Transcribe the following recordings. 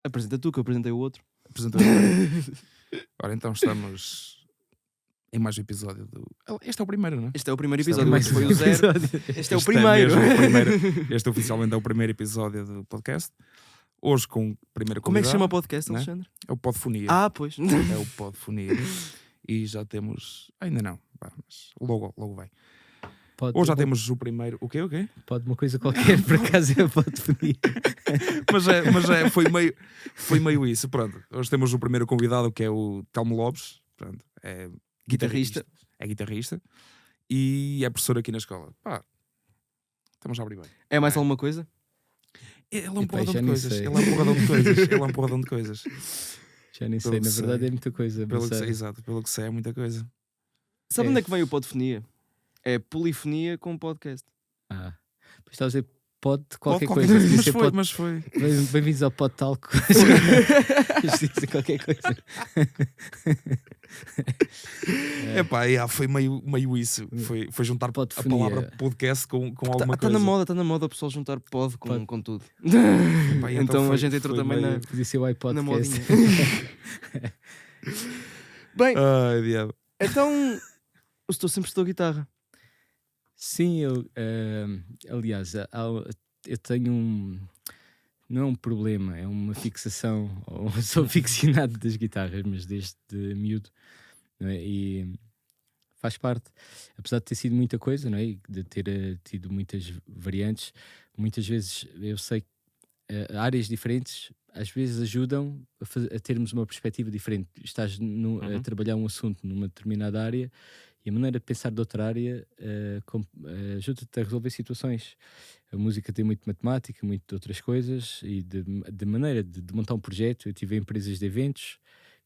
Apresenta tu, que eu apresentei o outro. Apresentador. Ora, então estamos em mais um episódio do... Este é o primeiro, não é? Este é o primeiro Este é o episódio, mais este foi o 0. Este é o primeiro. mesmo o primeiro. Este oficialmente é o primeiro episódio do podcast. Hoje com o primeiro Como é que se convidado, chama o podcast, né? Alexandre? É o Podfonia. Ah, pois. É o Podfonia. E já temos... Ainda não, mas logo vai. Hoje já temos o primeiro... O quê? Pode uma coisa qualquer, por acaso é Podfonia. mas foi meio isso. Pronto. Hoje temos o primeiro convidado, que é o Telmo Lopes. Pronto. É Guitarrista. É guitarrista. E é professor aqui na escola. Pá, estamos a abrir bem. É mais alguma coisa? Ele é um porradão de coisas. Ele é um porradão de coisas. Já nem sei, na verdade é muita coisa. Pelo que sei, exato. Pelo que sei é muita coisa. Sabe onde é que vem o Podfonia? É polifonia com podcast. Pois está a dizer pode qualquer coisa. Mas foi. Bem-vindos ao Pod Talco. Dizer qualquer coisa. Foi meio isso. Foi juntar a palavra podcast com alguma coisa. Está na moda o pessoal juntar pod com tudo. Então a gente entrou também na... Podia ser o iPod. Bem, ai, diabo. então estou sempre estou guitarra. Sim, aliás, eu tenho não é um problema, é uma fixação. Eu sou aficionado das guitarras, mas desde miúdo, não é? E faz parte, apesar de ter sido muita coisa, não é? E de ter tido muitas variantes, muitas vezes eu sei que áreas diferentes às vezes ajudam a termos uma perspectiva diferente. Estás a trabalhar um assunto numa determinada área e a maneira de pensar de outra área ajuda-te a resolver situações. A música tem muito matemática, muito de outras coisas, e de maneira de montar um projeto. Eu tive empresas de eventos,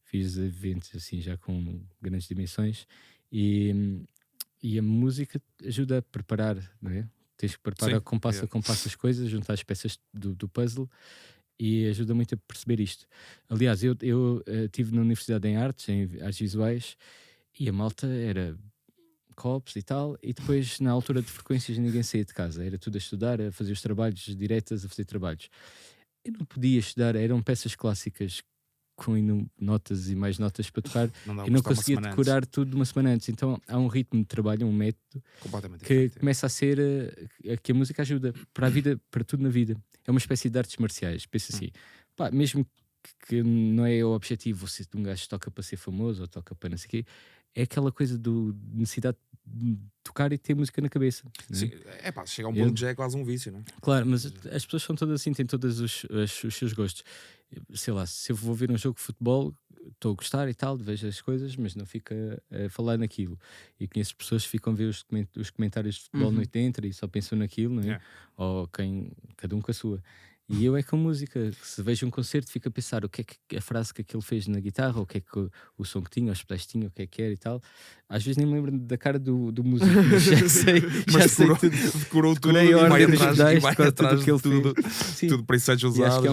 fiz eventos assim já com grandes dimensões, e a música ajuda a preparar, não é? Tens que preparar compasso a compasso as coisas, juntar as peças do puzzle, e ajuda muito a perceber isto. Aliás, eu estive na Universidade em Artes Visuais, e a malta era copos e tal, e depois na altura de frequências ninguém saía de casa, era tudo a estudar, a fazer os trabalhos diretas, a fazer trabalhos. Eu não podia estudar, eram peças clássicas com notas e mais notas para tocar, e não conseguia decorar tudo uma semana antes. Então há um ritmo de trabalho, um método que começa a ser que a música ajuda para a vida, para tudo na vida. É uma espécie de artes marciais. Pensa assim, mesmo que não é o objetivo, se um gajo toca para ser famoso ou toca para não sei o quê, é aquela coisa de necessidade de tocar e ter música na cabeça. Sim, chega a um ponto que já é quase um vício, não é? Claro, mas as pessoas são todas assim, têm todos os seus gostos. Sei lá, se eu vou ver um jogo de futebol, estou a gostar e tal, vejo as coisas, mas não fico a falar naquilo. E conheço pessoas que ficam a ver os comentários de futebol no 80 e só pensam naquilo, não é? Ou cada um com a sua. E eu é com música, se vejo um concerto, fico a pensar o que é que a frase que aquele fez na guitarra, o que é que o som que tinha, os pedais tinha, o que é que era e tal. Às vezes nem me lembro da cara do músico, mas já sei tudo. Decorou tudo e vai atrás de tudo para ensaios usados. Acho que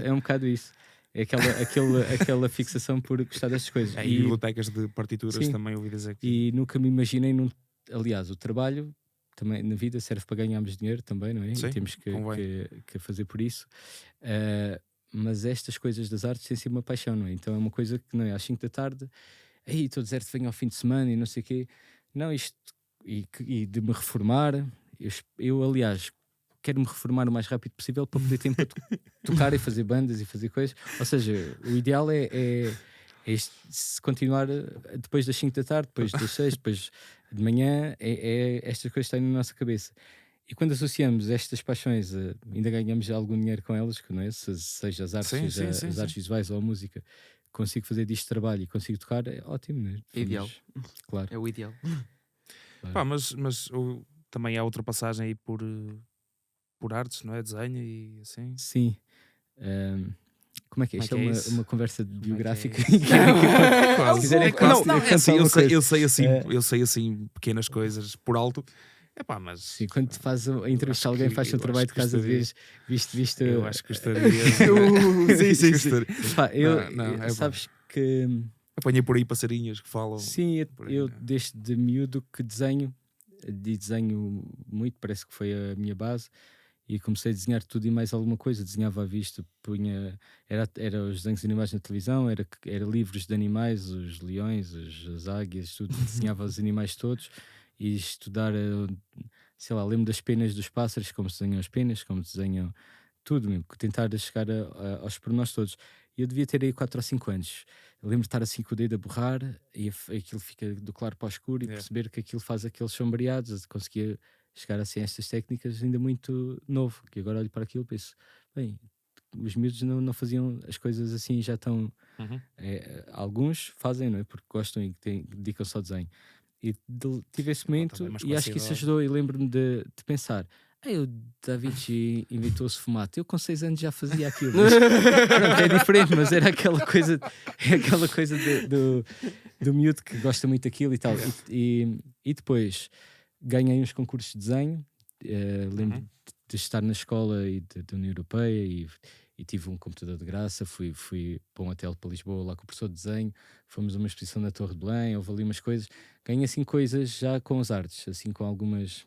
é um bocado isso. É aquela fixação por gostar destas coisas. E bibliotecas de partituras também ouvi dizer que... E nunca me imaginei, aliás, o trabalho também na vida serve para ganharmos dinheiro também, não é? Sim, e temos que fazer por isso. Mas estas coisas das artes têm sido uma paixão, não é? Então é uma coisa que não é às 5 da tarde, aí estou deserto, venho ao fim de semana e não sei o quê. Não, isto, e de me reformar, eu aliás, quero me reformar o mais rápido possível para poder tempo para tocar e fazer bandas e fazer coisas. Ou seja, o ideal é se continuar depois das 5 da tarde, depois das 6, depois de manhã, estas coisas estão na nossa cabeça. E quando associamos estas paixões, ainda ganhamos algum dinheiro com elas, não é? Seja as artes, as artes visuais ou a música, consigo fazer disto trabalho e consigo tocar, é ótimo, não é? Ideal. Claro. É o ideal. Claro. Mas também há outra passagem aí por artes, não é? Desenho e assim. Sim. Como é que é? Isto é uma conversa biográfica. Eu sei assim pequenas coisas por alto. Mas sim, quando te faz a entrevista, alguém faz um trabalho de casa, visto. Eu acho que gostaria. Sabes que apanhei por aí passarinhos que falam. Sim, eu desde miúdo que desenho muito, parece que foi a minha base. e comecei a desenhar tudo e mais alguma coisa. Desenhava à vista, era os desenhos animados na televisão, era livros de animais, os leões, as águias, tudo. Desenhava os animais todos e estudar, sei lá, lembro das penas dos pássaros, como se desenham as penas, como desenham tudo mesmo, tentar chegar aos pormenores todos. E eu devia ter aí 4 ou 5 anos. Eu lembro de estar assim com o dedo a borrar e aquilo fica do claro para o escuro e perceber que aquilo faz aqueles sombreados. Conseguia chegar assim a estas técnicas ainda muito novo, que agora olho para aquilo e penso, bem, os miúdos não faziam as coisas assim já tão... alguns fazem, não é? Porque gostam e dedicam-se ao desenho. E tive esse momento e acho que isso ajudou. E lembro-me de pensar, o Da Vinci inventou-se fumato. Eu com 6 anos já fazia aquilo. Mas, pronto, é diferente, mas era aquela coisa do miúdo que gosta muito daquilo e tal. E depois ganhei uns concursos de desenho. Lembro de estar na escola e da União Europeia e tive um computador de graça. Fui para um hotel para Lisboa lá com o professor de desenho. Fomos a uma exposição na Torre de Belém. Houve ali umas coisas. Ganhei assim coisas já com as artes, assim com algumas...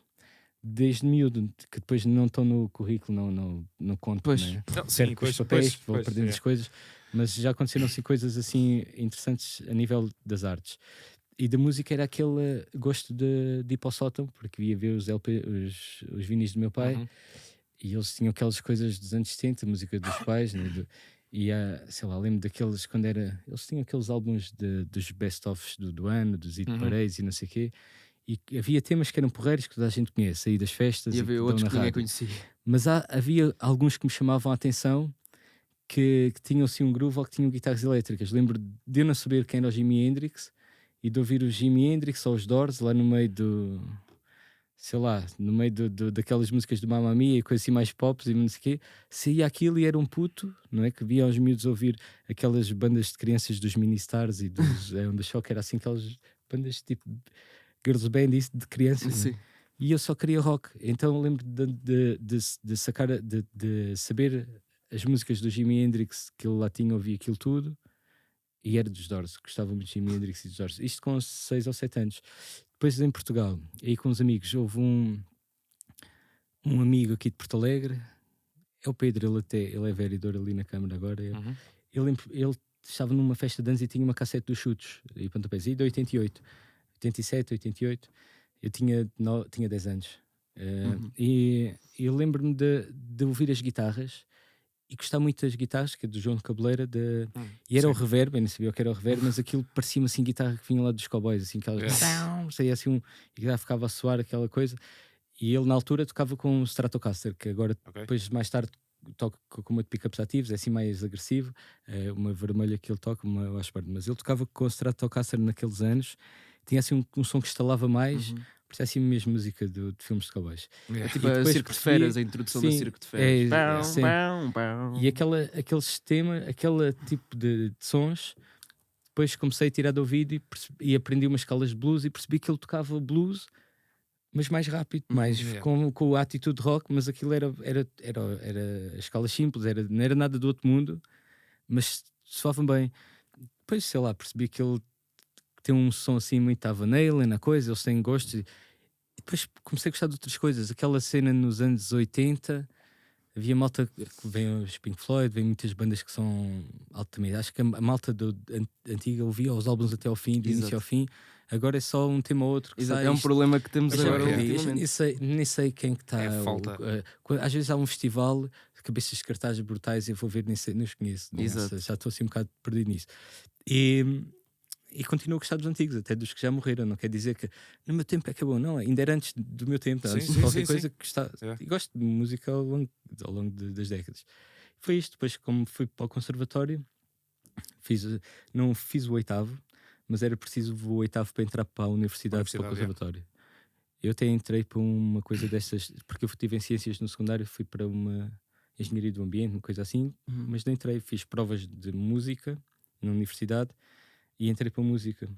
Desde miúdo, que depois não estão no currículo, não conto, pois. Né? Sim, com os papéis, vou perdendo as coisas, mas já aconteceram assim coisas assim interessantes a nível das artes. E da música era aquele gosto de ir para o sótão, porque ia ver os vinis do meu pai, e eles tinham aquelas coisas dos anos 70, a música dos pais, né? E sei lá, lembro daqueles quando era. Eles tinham aqueles álbuns dos best-ofs do ano, dos hit parades e não sei o quê. E havia temas que eram porreiros que toda a gente conhece aí das festas e havia outros que ninguém conhecia. Mas havia alguns que me chamavam a atenção que tinham assim um groove ou que tinham guitarras elétricas. Lembro de eu não saber quem era o Jimi Hendrix e de ouvir o Jimi Hendrix ou os Doors lá no meio daquelas músicas do Mamma Mia e coisas assim mais pops e não sei o quê. Saía aquilo e era um puto, não é? Que via aos miúdos ouvir aquelas bandas de crianças dos Ministars e dos Onda Choque, era assim aquelas bandas tipo girls band de crianças. Sim. E eu só queria rock. Então lembro de saber as músicas do Jimi Hendrix, que ele lá tinha, ouvia aquilo tudo, e era dos Doors, gostava muito de Jimi Hendrix e dos Doors. Isto com 6 ou 7 anos. Depois em Portugal, aí com os amigos, houve um amigo aqui de Porto Alegre, é o Pedro, ele é vereador ali na Câmara agora. Ele estava numa festa de anos e tinha uma cassete dos Chutes e pontapés, e de 88, 87, 88. Eu tinha 10 anos. E eu lembro-me de ouvir as guitarras e gostar muito das guitarras, que é do João Cabeleira, e era o reverb, eu não sabia o que era o reverb, mas aquilo parecia-me assim guitarra que vinha lá dos Cowboys, assim, saía assim e já ficava a soar aquela coisa. E ele na altura tocava com um Stratocaster, que agora depois mais tarde toca com uma de pickups ativos, é assim mais agressivo, uma vermelha que ele toca, uma Washburn, mas ele tocava com o Stratocaster naqueles anos, tinha assim um som que estalava mais. Parecia assim mesmo música de filmes de cowboys. É tipo a Circo de Feras, a introdução da Circo de Feras. E aquele sistema, aquele tipo de sons, depois comecei a tirar do ouvido e aprendi umas escalas de blues e percebi que ele tocava blues, mas mais rápido, mais com a atitude rock, mas aquilo era escalas simples, não era nada do outro mundo, mas soavam bem. Depois, sei lá, percebi que ele tem um som assim muito Van Halen na coisa, eles têm gostos e depois comecei a gostar de outras coisas. Aquela cena nos anos 80 havia malta que vem os Pink Floyd, vem muitas bandas que são altamente, acho que a malta antiga ouvia os álbuns até ao fim, do início ao fim. Agora é só um tema ou outro que sai. É um problema que temos agora nem sei quem que está. Às vezes há um festival, cabeças de cartazes brutais, eu vou ver, nem os conheço. Já estou assim um bocado perdido nisso. E continuo a gostar dos antigos, até dos que já morreram. Não quer dizer que no meu tempo é que é bom, não, ainda era antes do meu tempo, antes de qualquer coisa que está. E gosto de música ao longo das décadas. Foi isto. Depois, como fui para o conservatório, não fiz o 8º, mas era preciso o 8º para entrar para a universidade, para o conservatório. Eu até entrei para uma coisa dessas, porque eu estive em ciências no secundário, fui para uma engenharia do ambiente, uma coisa assim, mas não entrei, fiz provas de música na universidade. E entrei para a música.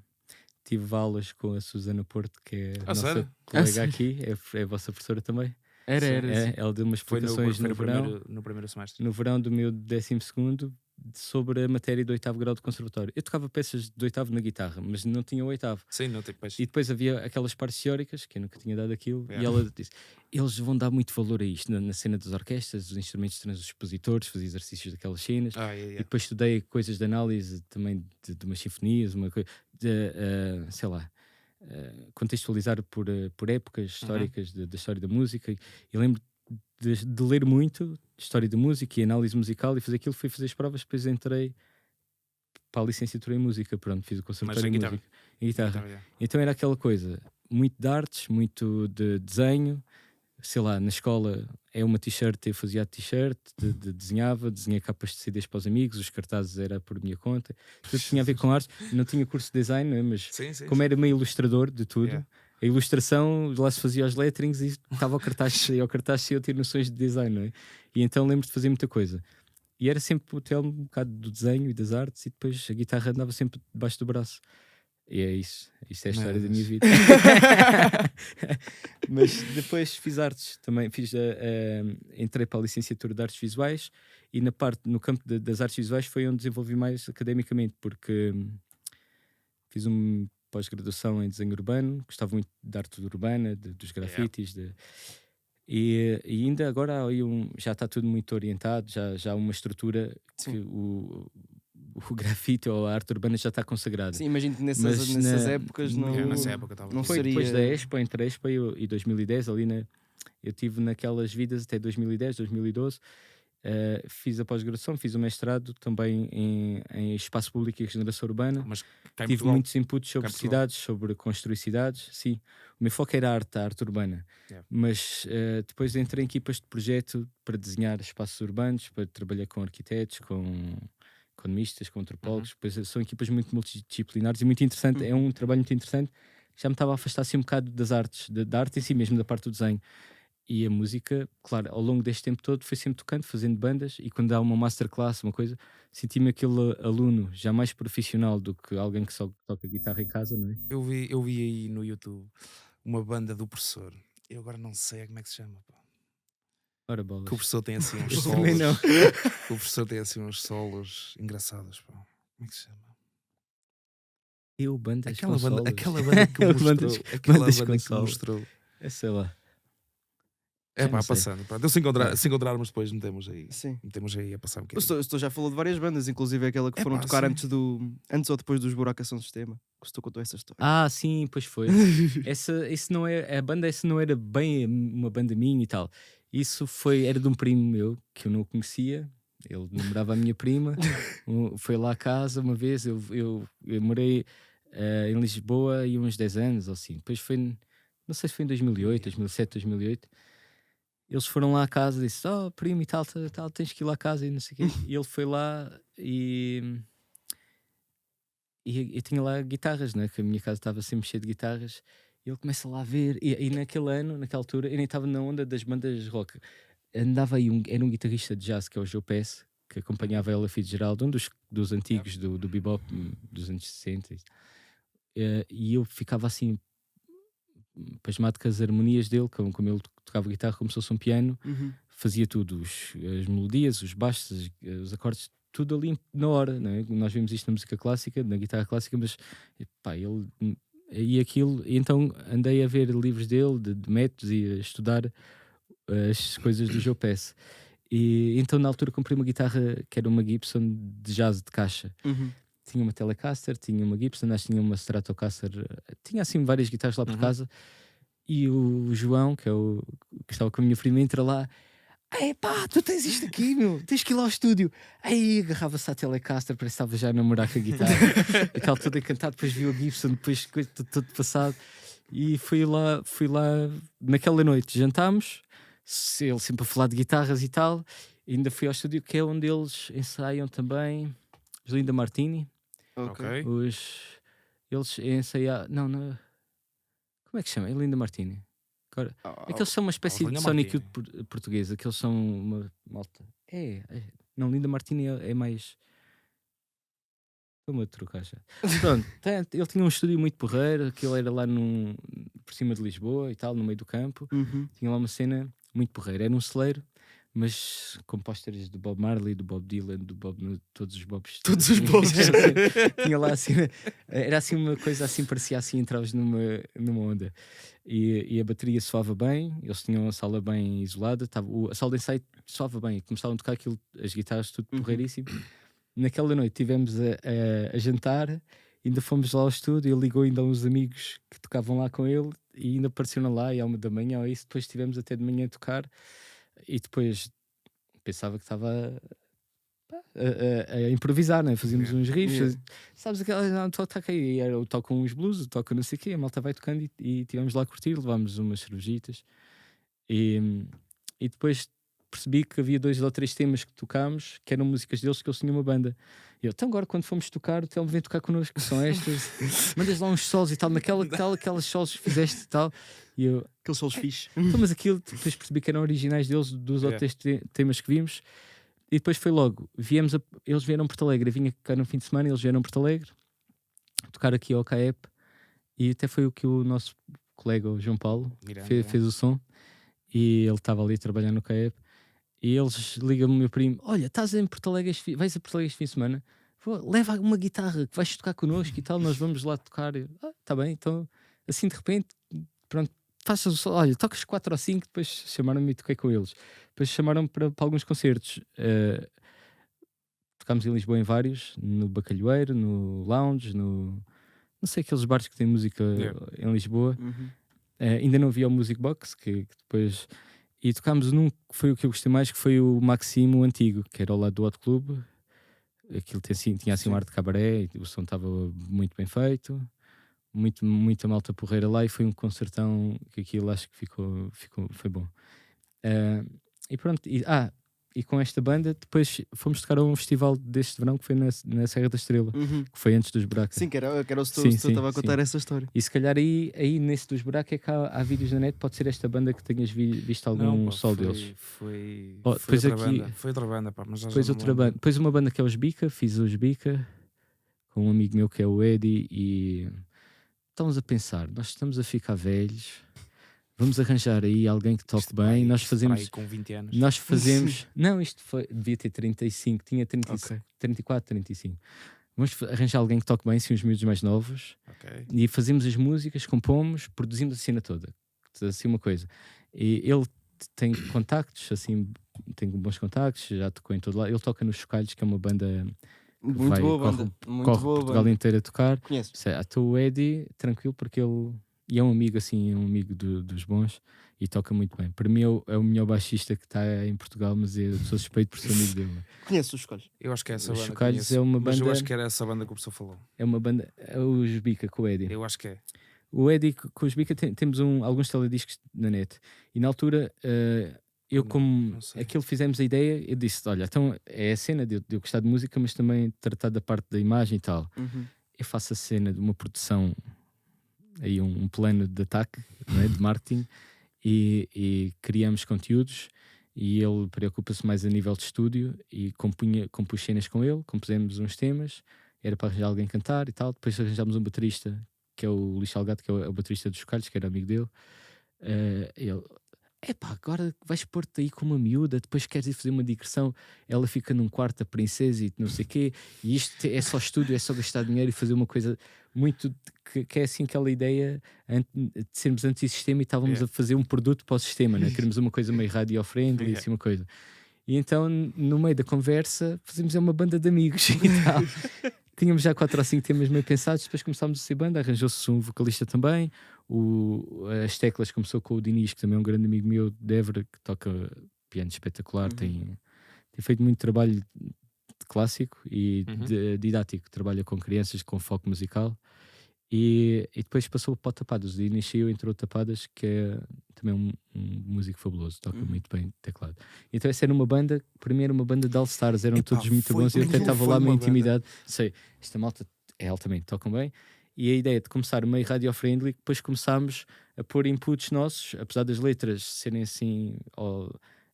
Tive aulas com a Susana Porto, que é a nossa colega aqui, é a vossa professora também. Era. Ela deu umas explicações no verão. No primeiro semestre. No verão do meu 12º, sobre a matéria do 8º grau de conservatório. Eu tocava peças do 8º na guitarra, mas não tinha o 8º. Sim, não tem E depois havia aquelas partes teóricas, que eu nunca tinha dado aquilo, Yeah. e ela disse: eles vão dar muito valor a isto na cena das orquestras, dos instrumentos transpositores, fazer exercícios daquelas cenas. E depois estudei coisas de análise também de umas sinfonias, uma coisa sei lá, contextualizar por épocas históricas da história da música. E lembro de ler muito história da música e análise musical, e fazer aquilo, fui fazer as provas, depois entrei para a licenciatura em música, pronto, fiz o conservatório em música, em guitarra. Então era aquela coisa, muito de artes, muito de desenho, sei lá, na escola é uma t-shirt, eu fazia a t-shirt, desenhei capas de CDs para os amigos, os cartazes era por minha conta, tudo tinha a ver com artes, não tinha curso de design, não é? Mas como era meio ilustrador de tudo, a ilustração, lá se fazia os letterings e estava ao cartaz, e ao cartaz eu ter noções de design, não é? E então lembro de fazer muita coisa. E era sempre o telmo um bocado do desenho e das artes, e depois a guitarra andava sempre debaixo do braço. E é isso. Isto é a história da minha vida. Mas depois fiz artes também. Entrei para a licenciatura de artes visuais, e no campo das artes visuais foi onde desenvolvi mais academicamente, porque fiz uma pós-graduação em desenho urbano, gostava muito de arte urbana, dos grafites, e ainda agora já está tudo muito orientado, já há uma estrutura. Sim. Que o grafite ou a arte urbana já está consagrada. Sim, imagino que nessas épocas nessa época não foi seria... depois da Expo, entre a Expo e 2010, ali eu estive naquelas vidas até 2010, 2012. Fiz a pós-graduação, fiz o mestrado também em espaço público e regeneração urbana. Mas tive muitos inputs sobre cidades, sobre construir cidades. Sim, o meu foco era a arte urbana. Mas depois entrei em equipas de projeto para desenhar espaços urbanos, para trabalhar com arquitetos, com economistas, com antropólogos. Pois são equipas muito multidisciplinares e muito interessante. É um trabalho muito interessante. Já me estava a afastar assim um bocado das artes, da arte em si mesmo, da parte do desenho. E a música, claro, ao longo deste tempo todo foi sempre tocando, fazendo bandas, e quando há uma masterclass, uma coisa, senti-me aquele aluno já mais profissional do que alguém que só toca guitarra em casa, não é? Eu vi aí no YouTube uma banda do professor. Eu agora não sei como é que se chama. Pá. Ora, bolas. Que o professor tem assim uns solos. Também não. O professor tem assim uns solos engraçados. Pá. Como é que se chama? Aquela banda que me mostrou. Sei lá. Passando. Pronto. Se encontrarmos depois, metemos aí a passar um bocadinho. Estou já falou de várias bandas, inclusive aquela que foram tocar antes ou depois dos Buracação Sistema. Que estou contou essa história. Ah, sim, pois foi. Esse não é, a banda essa não era bem uma banda minha e tal. Isso era de um primo meu que eu não conhecia. Ele namorava a minha prima. Foi lá a casa uma vez. Eu morei em Lisboa há uns 10 anos ou assim. Depois foi, não sei se foi em 2008, 2007, 2008. Eles foram lá à casa e disse: primo e tal, tens que ir lá à casa e não sei o quê. E ele foi lá e eu tinha lá guitarras, né? Que a minha casa estava sempre cheia de guitarras. E ele começa lá a ver. E naquela altura, eu nem estava na onda das bandas rock. Andava aí era um guitarrista de jazz, que é o Joe Pass, que acompanhava Ella Fitzgerald, um dos antigos do bebop dos anos 60. E eu ficava assim pasmado com as harmonias dele, como ele tocava guitarra como se fosse um piano. Fazia tudo, as melodias, os baixos, os acordes, tudo ali na hora, não é? Nós vimos isto na música clássica, na guitarra clássica, mas pá, ele e aquilo, e então andei a ver livros dele, de métodos, e a estudar as coisas do Joe Pass. E então na altura comprei uma guitarra que era uma Gibson de jazz de caixa. Tinha uma Telecaster, tinha uma Gibson, acho que tinha uma Stratocaster, tinha assim várias guitarras lá por casa. E o João, que estava com a minha prima, entra lá: "Ei pá, tu tens isto aqui, meu, tens que ir lá ao estúdio." Aí agarrava-se à Telecaster, parece que estava já a namorar com a guitarra. Aquele todo encantado, depois viu a Gibson, depois todo passado. E fui lá naquela noite, jantámos, ele sempre a falar de guitarras e tal. E ainda fui ao estúdio, que é onde eles ensaiam também, os Linda Martini. Ok. Eles ensaiam. Não. Como é que se chama? É Linda Martini. Aqueles são uma espécie de Sonic Youth portuguesa. Aqueles são uma malta. Não, Linda Martini é mais. Estou-me a trocar já. Pronto, ele tinha um estúdio muito porreiro. Aquilo era lá por cima de Lisboa e tal, no meio do campo. Tinha lá uma cena muito porreira. Era um celeiro, mas com pósteres do Bob Marley, do Bob Dylan, todos os Bobs. Todos os Bobs. Tinha lá assim, era assim uma coisa assim, parecia assim, entravas numa onda. E a bateria soava bem, eles tinham a sala bem isolada, a sala de ensaio soava bem, começavam a tocar aquilo, as guitarras tudo porreiríssimo. Naquela noite tivemos a jantar, ainda fomos lá ao estúdio, ele ligou ainda a uns amigos que tocavam lá com ele e ainda apareceram lá e à 1 da manhã ou isso, depois estivemos até de manhã a tocar e depois pensava que estava a improvisar, né? Fazíamos uns riffs, sabes aquela, toca aí, eu toco uns blues, eu toco não sei o quê, a malta vai tocando e tivemos lá a curtir, levámos umas cervejitas e depois percebi que havia 2 ou 3 temas que tocámos que eram músicas deles, que eles tinham uma banda. E eu, então agora quando fomos tocar, o Telmo vem tocar connosco, que são estas, mandas lá uns solos e tal, aquelas solos que fizeste e tal. E eu, aqueles solos fixe. Então, mas aquilo depois percebi que eram originais deles, dos ou 3 temas que vimos. E depois foi logo, eles vieram a Porto Alegre, eu vinha cá no fim de semana, eles vieram a Porto Alegre tocar aqui ao CAEP e até foi o que o nosso colega, o João Paulo, fez o som e ele estava ali a trabalhar no CAEP e eles ligam-me o meu primo, olha, estás em Porto Alegre, vais a Porto Alegre este fim de semana, leva uma guitarra que vais tocar connosco e tal, nós vamos lá tocar. Tá bem, então assim de repente, pronto, olha, tocas 4 ou 5, depois chamaram-me e toquei com eles. Depois chamaram-me para alguns concertos. Tocámos em Lisboa em vários, no Bacalhoeiro, no Lounge, não sei, aqueles bares que têm música em Lisboa. Ainda não havia o Music Box, que depois... E tocámos num que foi o que eu gostei mais, que foi o Maximo antigo, que era ao lado do Hot Club. Aquilo tinha assim um ar de cabaré, e o som estava muito bem feito. Muita malta porreira lá e foi um concertão que aquilo acho que foi bom. E pronto, e com esta banda depois fomos tocar a um festival deste verão que foi na Serra da Estrela, que foi antes dos Buracos. Sim, que era o Setor, estava a contar essa história. E se calhar aí nesse dos Buracos é que há vídeos na net, pode ser esta banda que tenhas visto algum sol deles. Foi outra banda, pá, mas já depois outra banda. Depois uma banda que é os Bica, fiz os Bica com um amigo meu que é o Eddie e... Estamos a pensar, nós estamos a ficar velhos, vamos arranjar aí alguém que toque bem. Nós fazemos. Com 20 anos. Nós fazemos. Não, isto devia ter 35, tinha 34, 35. Vamos arranjar alguém que toque bem, assim, os miúdos mais novos. E fazemos as músicas, compomos, produzimos a cena toda. Assim, uma coisa. E ele tem contactos, assim, tem bons contactos, já tocou em todo lado. Ele toca nos Chocalhos, que é uma banda. Muito boa banda. Corre Portugal inteiro a tocar. Conheço. Estou o Eddie, tranquilo, porque ele é um amigo assim, um amigo dos bons e toca muito bem. Para mim é o melhor baixista que está em Portugal, mas eu sou suspeito por ser amigo dele. Conheço os Chocalhos. Eu acho que é essa banda. Chocalhos é uma banda. Mas eu acho que era essa banda que o pessoal falou. É uma banda. Os Bica com o Eddie. Eu acho que é. O Eddie com os Bica temos alguns telediscos na net. E na altura. Eu, como aquilo fizemos a ideia, eu disse: olha, então é a cena de eu gostar de música, mas também tratar da parte da imagem e tal. Eu faço a cena de uma produção, aí um plano de ataque, não é? De marketing, e criamos conteúdos. E ele preocupa-se mais a nível de estúdio e compus cenas com ele, compusemos uns temas, era para arranjar alguém cantar e tal. Depois arranjámos um baterista, que é o Luís Salgado, que é o baterista dos Chocalhos, que era amigo dele. Ele: epá, agora vais pôr-te aí com uma miúda, depois queres ir fazer uma digressão, ela fica num quarto, a princesa e não sei o quê, e isto é só estúdio, é só gastar dinheiro e fazer uma coisa muito, que é assim aquela ideia de sermos antissistema e estávamos a fazer um produto para o sistema, né? Queremos uma coisa meio radio-friendly, assim uma coisa. E então, no meio da conversa, fazemos uma banda de amigos e tal. Tínhamos já 4 ou 5 temas meio pensados, depois começámos a ser banda, arranjou-se um vocalista também. As Teclas começou com o Dinis, que também é um grande amigo meu de Évora, que toca piano espetacular, tem feito muito trabalho clássico e didático, trabalha com crianças com foco musical. E depois passou para o Tapadas. O Dinis saiu, entrou Tapadas, que é também um músico fabuloso, toca muito bem teclado. Então essa era uma banda, para mim era uma banda de All Stars, eram todos muito bons. Eu até estava lá na intimidade, sei, esta malta é altamente, tocam bem. E a ideia de começar meio radio-friendly, depois começámos a pôr inputs nossos, apesar das letras serem assim,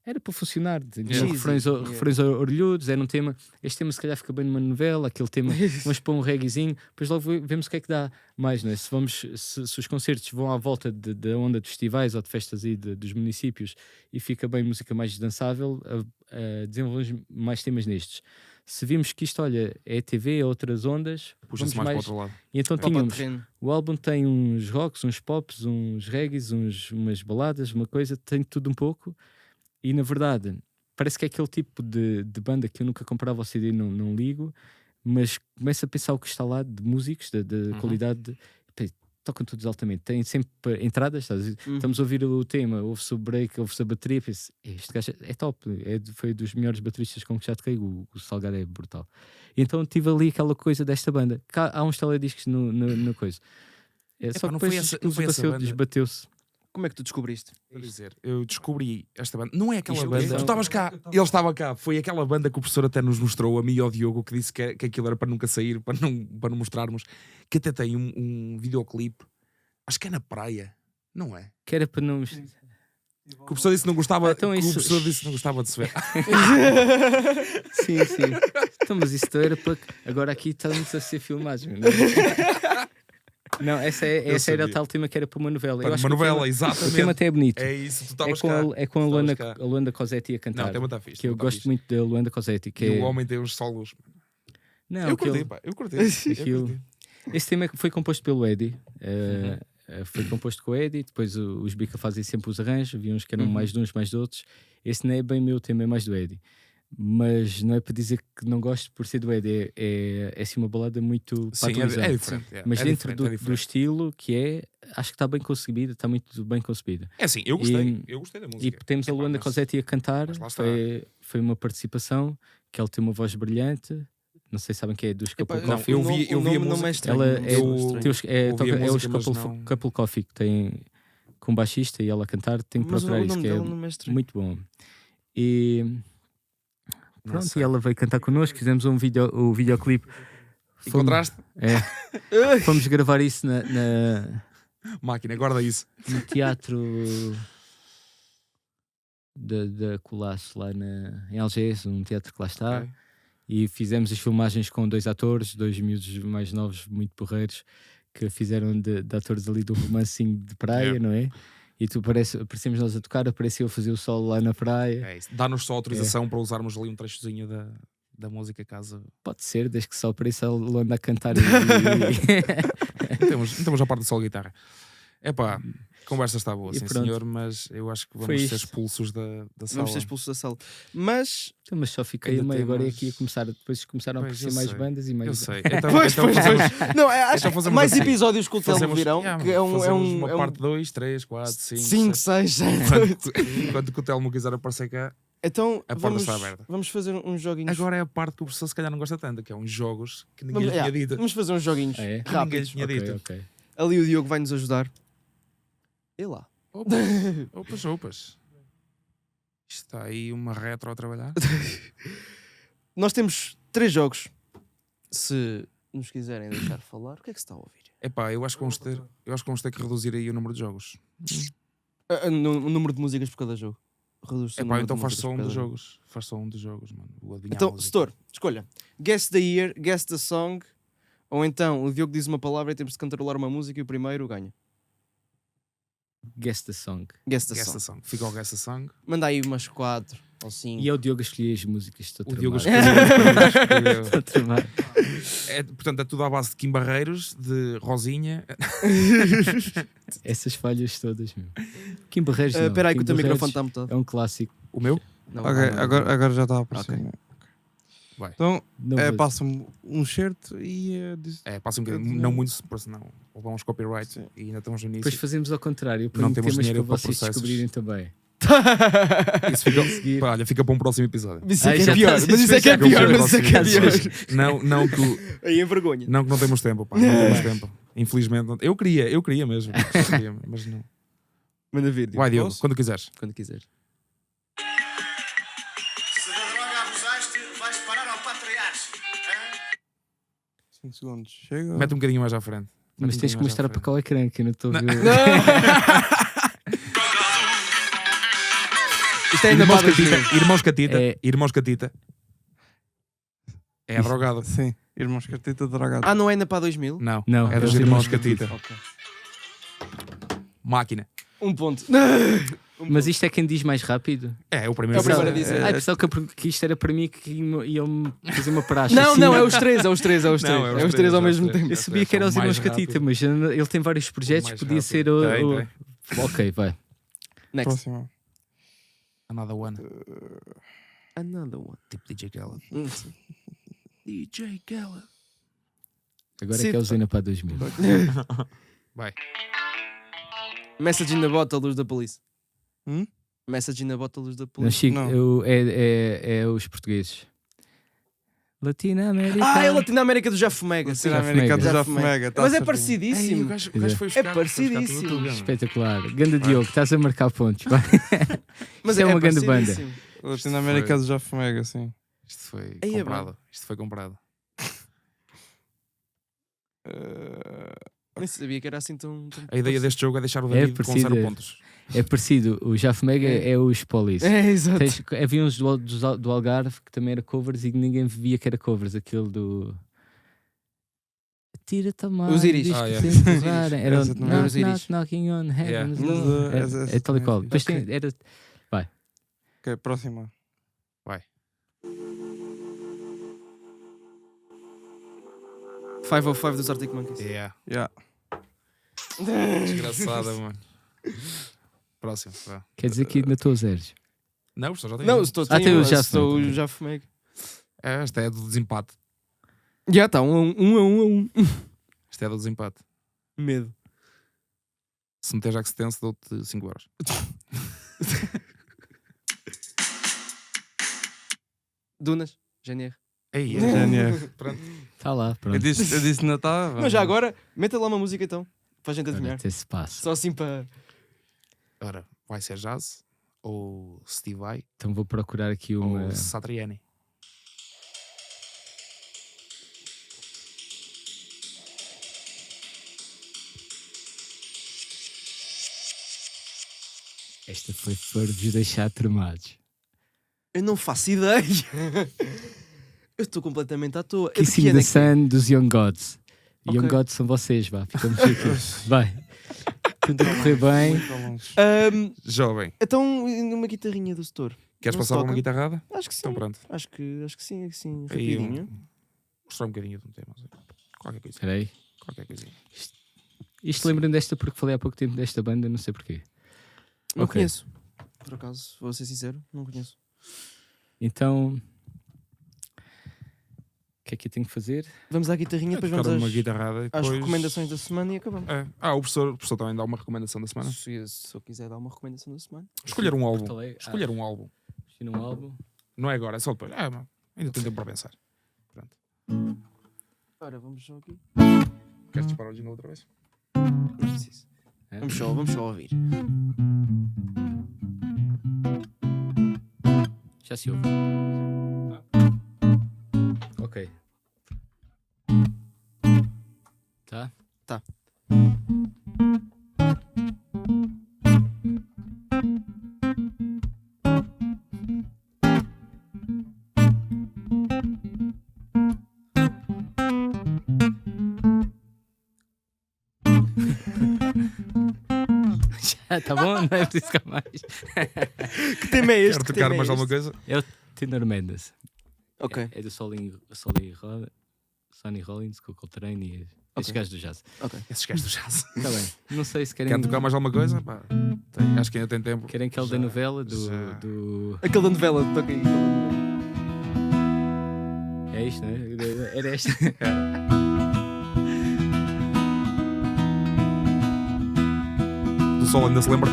era para funcionar. Yeah. Refrões orelhudos, era um tema. Este tema se calhar fica bem numa novela, aquele tema, vamos pôr um reggaezinho, depois logo vemos o que é que dá mais, não é? Se os concertos vão à volta da onda de festivais ou de festas aí dos municípios e fica bem música mais dançável, desenvolvemos mais temas nestes. Se vimos que isto, olha, é TV, é outras ondas, puxa-se mais para o outro lado. E então o álbum tem uns rocks, uns pops, uns reggaes, umas baladas, uma coisa, tem tudo um pouco. E na verdade, parece que é aquele tipo de banda que eu nunca comprava ao CD, não ligo, mas começo a pensar o que está lá de músicos, de qualidade, tocam todos altamente, têm sempre entradas, estamos a ouvir o tema, ouve-se o break, ouve-se a bateria, penso, este gajo é top, foi dos melhores bateristas com que já toquei, o Salgado é brutal. E então tive ali aquela coisa desta banda, há uns telediscos no coisa. Só que depois desbateu-se. Como é que tu descobriste? Eu descobri esta banda. Não é aquela banda. Tu estavas cá, ele estava cá. Foi aquela banda que o professor até nos mostrou, a mim e ao Diogo, que disse que aquilo era para nunca sair, para não mostrarmos. Que até tem um videoclipe. Acho que é na praia, não é? Que era para não. Que o professor disse que não gostava. Então o professor disse que não gostava de se ver. Sim. Então, mas isto era para. Agora aqui estamos a ser filmados. Não, essa era a tal tema que era para uma novela. Para uma novela, exatamente. O tema até é bonito. É isso, tu estavas cá. É com a Luanda Cosetti a cantar. Não, o tema está fixe. Que eu gosto muito da Luanda Cosetti. E o homem tem uns solos. Não, eu curti. Esse tema foi composto pelo Eddie. Foi composto com o Eddie. Depois os Bica fazem sempre os arranjos. Havia uns que eram mais de uns, mais de outros. Esse não é bem meu tema, é mais do Eddie. Mas não é para dizer que não gosto por ser do Eddie, é assim uma balada muito é diferente. Mas dentro do estilo que acho que está bem concebida, está muito bem concebida. É assim, eu gostei da música. E temos a Luanda Cosetti a cantar, foi uma participação que ela tem uma voz brilhante. Não sei se sabem que é dos Couple Coffee. Eu vi a música. Ela é os Couple Coffee que tem com baixista e ela a cantar, tem que procurar isso, que é muito bom. E pronto, e ela veio cantar connosco, fizemos o videoclipe. Encontraste? Fomos gravar isso na máquina, guarda isso. No teatro da Colasso lá em Algés, um teatro que lá está. Okay. E fizemos as filmagens com 2 atores, 2 miúdos mais novos, muito porreiros, que fizeram de atores ali do romancinho de praia, não é? E aparecemos nós a tocar, apareceu a fazer o solo lá na praia. Dá-nos só autorização para usarmos ali um trechozinho da música, caso... Pode ser, desde que só apareça a Luanda a cantar. Temos a parte de solo guitarra. Epá, a conversa está boa, sim senhor, mas eu acho que vamos ser expulsos da sala. Vamos ser expulsos da sala. Mas só fiquei meio agora aqui a começar. Depois começaram a aparecer mais bandas e mais... Eu sei. Pois. Não, acho que mais episódios que o Telmo virão. Que é uma parte 2, 3, 4, 5, 6, 7, 8. Enquanto que o Telmo quiser aparecer cá, então a porta está aberta. Vamos fazer uns joguinhos. Agora é a parte que o professor se calhar não gosta tanto, que é uns jogos que ninguém lhe tinha dito. Vamos fazer uns joguinhos rápidos. Ninguém lhe tinha dito. Ali o Diogo vai nos ajudar. E lá. Opas. Está aí uma retro a trabalhar. Nós temos 3 jogos. Se nos quiserem deixar falar, o que é que se está a ouvir? Epá, eu acho que vamos ter que reduzir aí o número de jogos. O número de músicas por cada jogo. Epá, então faz só um dos jogos. Mano. Então, Setor, escolha. Guess the year, guess the song. Ou então o Diogo diz uma palavra e temos de cantarolar uma música e o primeiro ganha. Guess the song. Guess the song. Fica o Guess the Song. Manda aí umas 4 ou 5. E é o Diogo a escolher as músicas. O Diogo escolheu. Portanto, é tudo à base de Kim Barreiros, de Rosinha. Essas falhas todas, meu. Kim Barreiros não. Espera aí que o teu microfone está mutado. É um clássico. O meu? Não, agora já está a aparecer. Okay. Vai. Então, passa-me um certo e... passa um bocadinho, não muito, porque senão levamos copyright. Sim. E ainda estamos no início. Depois fazemos ao contrário, não temos dinheiro para vocês descobrirem também. Isso fica para um próximo episódio. Isso é pior. Não que... Aí é vergonha. Não que não temos tempo, pá. Não temos tempo. Infelizmente. Eu queria mesmo. Mas não. Manda vir. Vai, Diogo, quando quiseres. Quando quiseres. 5 segundos. Chega. Mete um bocadinho mais à frente. Mas tens que mostrar para qual ecrã, que eu não estou a ver. Isto é ainda Irmãos para Catita. Irmãos Catita. É. Irmãos Catita. É drogado. Sim, Irmãos Catita drogado. Ah, não é ainda para 2000? Não. Não, É dos dos Irmãos Irmãos Catita. Ok. Máquina. Um ponto. Mas isto é quem diz mais rápido? É o primeiro. É o primeiro a Sabe? dizer. Ai, pessoal, que isto era para mim que iam fazer uma praxe. Não, assim. não, é os três. É os três Não, os três ao mesmo tempo. Eu sabia que era os Mais Irmãos Catita, rápido. mas ele tem vários projetos, Mais podia rápido. ser Tem. Ok, vai. Next. Próxima. Another one. Another one. Tipo DJ Khaled. DJ Khaled. Agora Sim, é que é o Zena para 2000. Vai. Message in the bottle, luz da polícia. Hum? Message in the bottle, luz da Não, polícia. Chico, Não. é os portugueses. Latina América. Ah, é Latinoamérica do Jafo Mega. sim. Mega. Latinoamérica do Jafo Jafo Mega. Mega. tá Mas é certinho. parecidíssimo. O gajo foi buscar. É parecidíssimo. Espetacular. Ganda Diogo, estás a marcar pontos. Vai. Mas Isso é uma grande banda. parecidíssimo. Latinoamérica do Jafo Mega, sim. Isto foi Aí é comprado. Isto foi comprado. Nem sabia que era assim tão... A ideia deste jogo é deixar o É David com parecido, 0 é. pontos. É parecido. O Jafo Mega é os Polis. É, exato. Havia uns do Algarve que também era covers e ninguém via que era covers. Aquele do. Tira-te a mão. Os Iris. diz que Ah, te yeah. empurrarem. Era o Essa também. Os knock, Iris. knock, knocking on heaven's Yeah. door. Essa É tal e qual. também. Depois Ok. era. Ok, próxima. 505 dos Arctic Monkeys. Yeah. Yeah. Desgraçada, mano. Próximo. Vá. Quer dizer que ainda estou a zeros. Não, os já tem. Não, estou Ah, tem o o Jafo Estou Mega. o Jafo Mega. Esta é do desempate. Já está, 1-1. Esta é do desempate. Medo. Se meter Jack Stance, dou-te 5 euros. Dunas. GNR. Aí, GNR. Pronto. Está lá, Eu pronto. disse Natal. Mas já agora, meta lá uma música então. Para a gente Agora adivinhar. até se passa. Só assim para... Ora, vai ser Jazz ou Steve Vai Então vou procurar aqui uma. ou Satriani. Esta foi para vos deixar tremados. Eu não faço ideia. Eu estou completamente à toa. De que Kissing ano the é que é? Sun dos Young Gods. Ok. Young Gods são vocês, vá. Ficamos aqui. Vai. Tudo a correr bem. Muito longe. Jovem, Então, uma guitarrinha do setor. queres Não se passar uma toca? guitarrada? Acho que sim. Então pronto. Acho que sim, assim, Aí rapidinho. mostrar um bocadinho de um tema. Assim. Qualquer coisa. Espera aí. Qualquer coisinha. Isto lembro-me desta porque falei há pouco tempo desta banda, não sei porquê. Não Ok. conheço. Por acaso, vou ser sincero, não conheço. Então. O que é que eu tenho que fazer? Vamos à guitarrinha, depois Tocar vamos uma às, guitarrada e às depois... recomendações da semana e acabamos. É. O professor também dá uma recomendação da semana. Se eu quiser dar uma recomendação da semana. Escolher um álbum. Porto Alegre. Escolher um álbum. Escolher um álbum. Não é agora, é só depois. Mano, ainda tenho tempo para pensar. Pronto. Ora, vamos só aqui. Queres disparar o jingle outra vez? Não preciso. É? Vamos só ouvir. Já se ouve. Ok. Tá? Tá. Já tá bom? Não é preciso ficar mais. Que tema é este? Quero Que tocar tema é mais alguma este? coisa? Tenor Mendes. Ok, É do Sonny Rollins com o Coltrane e estes Ok. gajos do jazz. ok. Esses gajos do jazz. Está bem. Não sei se querem. Querem tocar mais alguma coisa? Pá, acho que ainda tem tempo. Querem aquele da Já- novela já. do. Aquele da novela, toca aí. É isto, não é? Era esta. Do Sol ainda se lembra?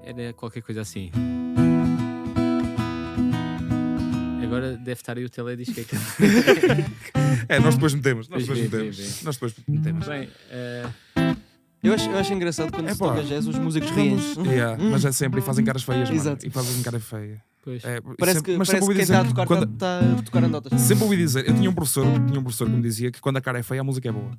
Era qualquer coisa assim. Agora deve estar aí o teledisco. É, nós depois metemos. Pois bem, bem, bem. Nós depois metemos. Bem, Eu acho engraçado quando É se pá. toca jazz, os músicos riem. Mas é sempre, e fazem caras feias, mano. Exato. E fazem cara feia. Pois. É, Parece sempre- que, mas parece sempre ouvi que quem dizer está a tocar quando- está a tocar a notas. Sempre ouvi dizer, eu tinha um professor que me dizia que quando a cara é feia a música é boa.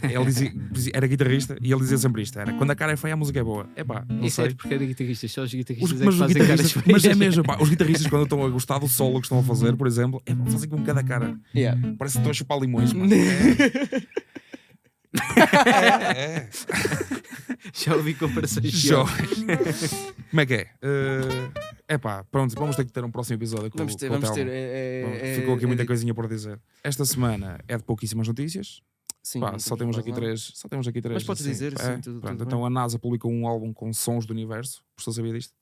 Ele era guitarrista e ele dizia sempre isto: era quando a cara é feia a música é boa. É pá, não É sei. sério, porque é de guitarristas, só os guitarristas é que Mas, os fazem caras guitarristas, feias. mas é mesmo, pá, os guitarristas quando estão a gostar do solo que estão a fazer, por exemplo, fazem com cada cara. Yeah. Parece que estão a chupar limões, mano. É. Já ouvi comparações Show. piores. Como é que é? Pá, pronto, vamos ter que ter um próximo episódio com, Vamos ter, com o vamos ter. Telmo. Ficou aqui muita coisinha por dizer. Esta semana é de pouquíssimas notícias. Sim, Pá, não só temos temos aqui nada. três. Só temos aqui três. Mas podes assim. dizer, É, sim, tudo pronto, bem. então a NASA publicou um álbum com sons do universo. Você sabia disto?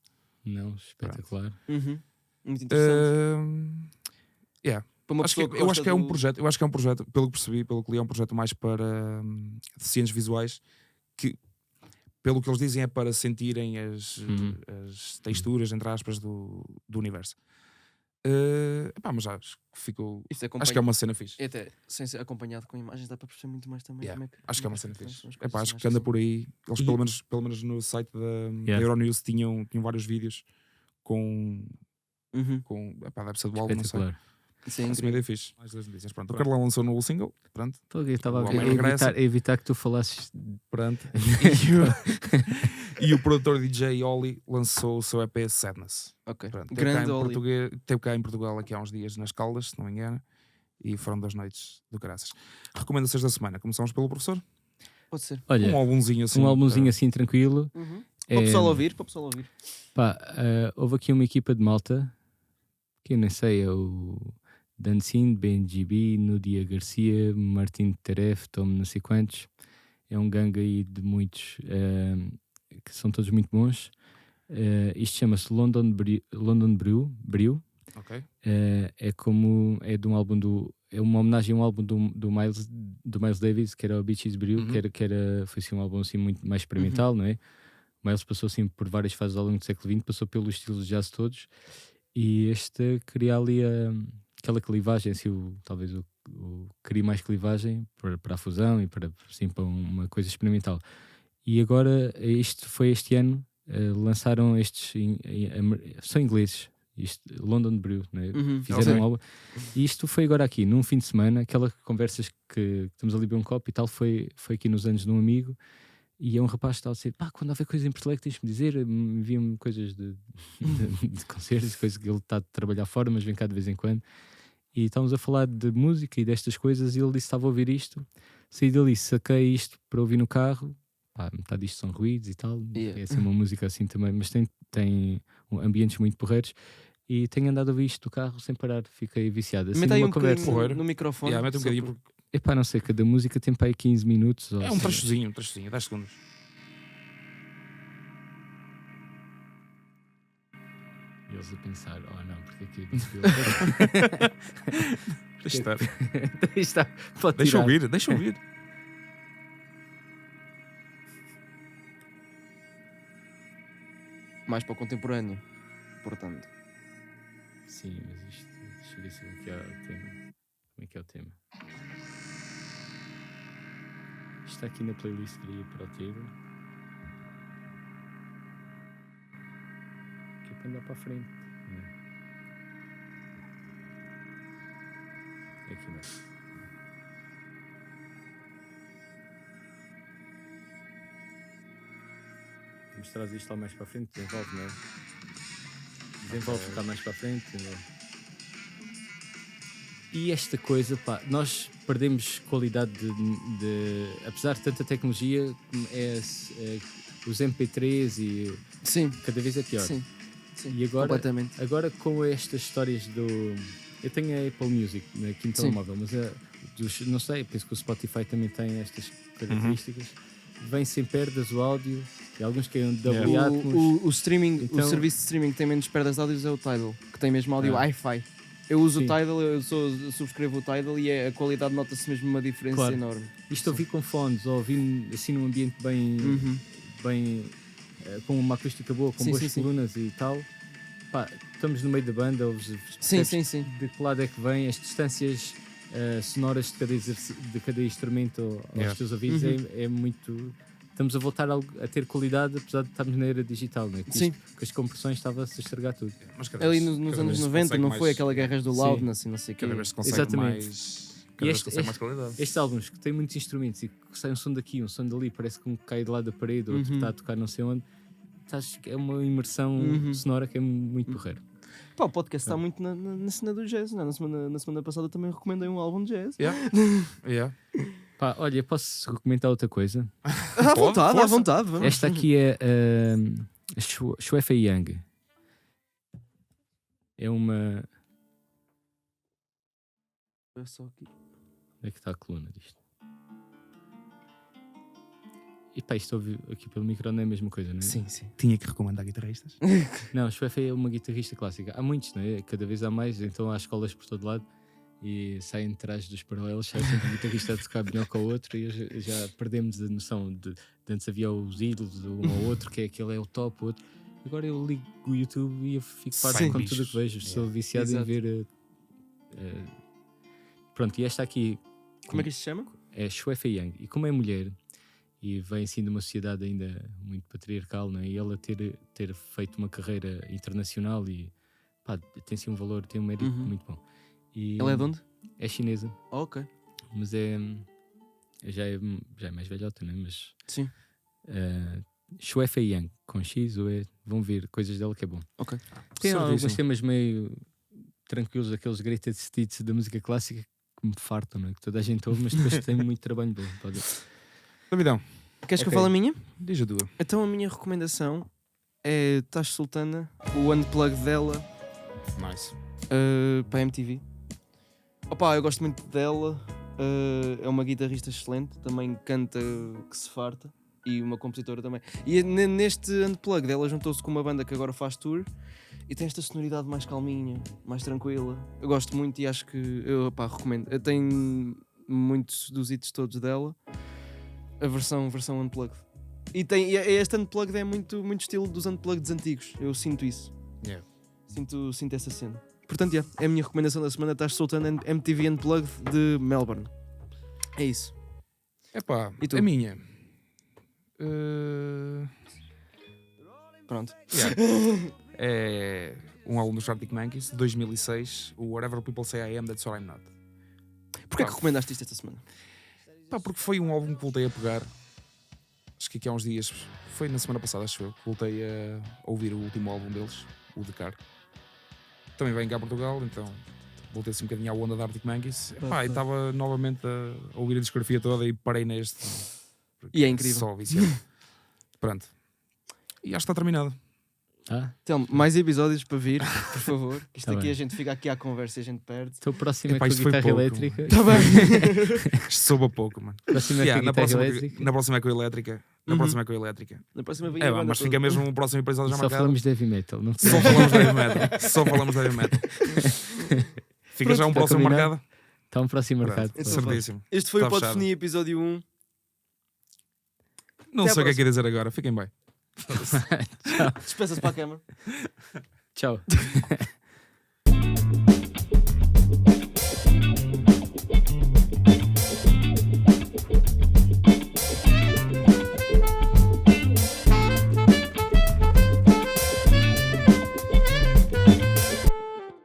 Não, espetacular. Uhum. Muito interessante. Para uma pessoa Eu acho que é um do- projeto, pelo que percebi, pelo que li, é um projeto mais para deficientes visuais que, pelo que eles dizem, é para sentirem as texturas, entre aspas, do universo. Mas acho que ficou. Isto é Acho que é uma cena fixe. É até, sem ser acompanhado com imagens, dá para perceber muito mais também. Yeah, como é acho que é uma como cena que fixe. são as coisas, Acho assim, que anda são- por aí. Eles, E- pelo menos no site da Yeah. Euronews, tinham vários vídeos com. Uhum. Deve ser do álbum, não sei. Espetacular. Isso é Essa é uma incrível. ideia fixe. Mais duas notícias. Pronto. O Carlão lançou um novo single. Pronto. Então, eu estava a O ver, homem regressa. a evitar que tu falasses. Pronto. E o produtor DJ Oli lançou o seu EP Sadness. Ok. Pronto. Grande Oli. Teve cá em Portugal aqui há uns dias nas Caldas, se não me engano. E foram 2 noites do caraças. Recomendações da semana. Começamos pelo professor. Pode ser. Olha, Um álbumzinho assim. um álbumzinho assim tranquilo. Uhum. É, Para o pessoal ouvir, para o pessoal ouvir. pá, houve aqui uma equipa de malta que eu nem sei, é o Dancin, BNGB, Nudia Garcia, Martin Teref, Tom não sei quantos. É um gangue aí de muitos que são todos muito bons. Isto chama-se London Brew. Ok. É de um álbum é uma homenagem a um álbum do Miles Davis, que era o Beaches Brew, Uhum. foi assim, um álbum assim muito mais experimental, não é? O Miles passou assim por várias fases ao longo do século XX, passou pelos estilos de jazz todos, e este cria ali aquela clivagem, assim, talvez o cria mais clivagem para a fusão e para uma coisa experimental. E agora, foi este ano, lançaram estes, são ingleses, London Brew, né? Uhum. Fizeram Ok. um álbum. E isto foi agora aqui, num fim de semana, aquelas conversas que estamos ali a beber um copo e tal, foi aqui nos anos de um amigo, e é um rapaz que estava a dizer, pá, quando houver coisas em Porto Alegre tens-me dizer, envia-me coisas de concertos, coisas que ele está a trabalhar fora, mas vem cá de vez em quando. E estávamos a falar de música e destas coisas, e ele disse que estava a ouvir isto, saí dali, saquei isto para ouvir no carro, pá, metade disto são ruídos e tal, Yeah. é assim uma música assim também, mas tem ambientes muito porreiros. E tenho andado a ouvir isto do carro sem parar, fiquei viciado. Assim, Mete aí numa um conversa. bocadinho Porreiro. no microfone. Mete um só bocadinho. por- Epá, não sei, cada música tem para aí 15 minutos. Ou É um assim. trechozinho, 10 segundos. E eles a pensar, não, porque é que eu disse Deixa estar. Está, pode Deixa tirar. ouvir, deixa ouvir. Mais para o contemporâneo. Portanto. Sim, mas isto, deixa eu ver se aqui é o tema. Como é que é o tema? Isto está aqui na playlist que ia para o ter. Que é para andar para a frente. É aqui mais. Mostrar isto lá mais para a frente, desenvolve, não é? Desenvolve cá mais para a frente. Desenvolve. E esta coisa, pá, nós perdemos qualidade apesar de tanta tecnologia, os MP3 e Sim. cada vez é pior. Sim. Sim. E agora, Completamente. agora com estas histórias do... Eu tenho a Apple Music aqui no Sim. telemóvel, mas não sei, penso que o Spotify também tem estas características. Vem sem perdas o áudio, e alguns que é um double Atmos. O streaming, Então- o serviço de streaming que tem menos perdas de áudios é o Tidal, que tem mesmo áudio Ah. Wi-Fi. Eu uso Sim. o Tidal, eu subscrevo o Tidal e a qualidade nota-se mesmo uma diferença Claro. enorme. Isto ouvi com fones, ou ouvi assim num ambiente bem, Uhum. bem com uma acústica boa, com Sim, boas sim, sim. colunas e tal. Pá, estamos no meio da banda, ouves, Sim, percebes sim, sim. de que lado é que vem, as distâncias sonoras de cada instrumento aos Yeah. teus ouvidos é muito. Estamos a voltar a ter qualidade, apesar de estarmos na era digital, não é? Sim. Com as compressões estava-se a estragar tudo. Mas cada Ali vez- nos cada anos vez se 90 consegue não mais- foi aquela guerras do Sim. loudness e não sei o quê. Cada vez se consegue Exatamente. mais. Cada vez se consegue mais qualidade. Estes álbuns que têm muitos instrumentos e que sai um som daqui, um som dali, parece que um cai de lado da parede, outro está a tocar não sei onde. É uma imersão sonora que é muito porreiro. Pá, o podcast está muito na cena do jazz, não é? Na semana passada também recomendei um álbum de jazz. Yeah. Pá, olha, posso comentar outra coisa? À vontade, à força. vontade. Vamos. Esta aqui é a Shuefa Yang. É uma. É só aqui. Onde é que está a coluna disto? E pá, isto ouve aqui pelo micro não é a mesma coisa, não é? Sim, sim. Tinha que recomendar guitarristas. Não, Shuefa é uma guitarrista clássica. Há muitos, não é? Cada vez há mais, então há escolas por todo lado e saem de trás dos paralelos, sai sempre um guitarrista a tocar melhor que o outro e já perdemos a noção de antes havia os ídolos, um ou outro, que é aquele é o top, o outro. Agora eu ligo o YouTube e eu fico parvo Sim. com tudo o que vejo. Sou viciado Exato. em ver. Pronto, e esta aqui Como é que isto se chama? é Shuefa Yang. E como é mulher e vem assim de uma sociedade ainda muito patriarcal, não é? E ela ter feito uma carreira internacional e pá, tem sim um valor, tem um mérito muito bom. E Ela é de onde? é chinesa, Oh, ok. mas já é mais velhota, não é? Mas Sim. Shuefa Yang, com X ou E, vão ver coisas dela que é bom. Ok. Tem Certíssimo. alguns temas meio tranquilos, aqueles greatest hits da música clássica que me fartam, não é? Que toda a gente ouve, mas depois tem muito trabalho bom. Davidão, Queres que eu Ok. fale a minha? diz a tua. Então a minha recomendação é Tash Sultana, o unplug dela Nice. para a MTV. Opa, eu gosto muito dela. É uma guitarrista excelente, também canta que se farta e uma compositora também. E neste unplug dela juntou-se com uma banda que agora faz tour e tem esta sonoridade mais calminha, mais tranquila. Eu gosto muito e acho que eu recomendo. Eu tenho muitos dos hits todos dela, a versão unplugged. E este unplugged é muito estilo dos unpluggeds antigos. Eu sinto isso. Yeah. Sinto essa cena. Portanto, é a minha recomendação da semana. Estás soltando MTV Unplugged de Melbourne. É isso. Epá, E tu? a minha. Pronto. É um álbum dos Arctic Monkeys de 2006, o Whatever People Say I Am, That's What I'm Not. Porquê que recomendaste isto esta semana? Pá, porque foi um álbum que voltei a pegar. Acho que aqui há uns dias, foi na semana passada, acho eu, que voltei a ouvir o último álbum deles, o The Car. Também vem cá a Portugal, então voltei assim um bocadinho à onda da Arctic Monkeys. Pá, e estava novamente a ouvir a discografia toda e parei neste. E é incrível. Só viciado. Pronto. E acho que está terminado. Então, mais episódios para vir, por favor. Que isto Tá aqui bem. a gente fica aqui à conversa e a gente perde. Estou próximo Epá, com a isto foi guitarra pouco. elétrica. Está bem. Isto soube a pouco, mano. Próximo é com a Na guitarra próxima, elétrica. na próxima é com a elétrica. Na próxima é com a elétrica. Na próxima vez. Mas fica mesmo o próximo episódio já Só marcado. falamos de heavy metal. Não Só falamos de heavy metal. Só falamos de heavy metal. Fica Pronto, já um está próximo combinado. marcado. Está um próximo Pronto, marcado. Então, certíssimo. Este foi Está o Podfonia episódio 1. Não Até à sei o que é que ia dizer agora. Fiquem bem. Despeça-se para a câmara. Tchau.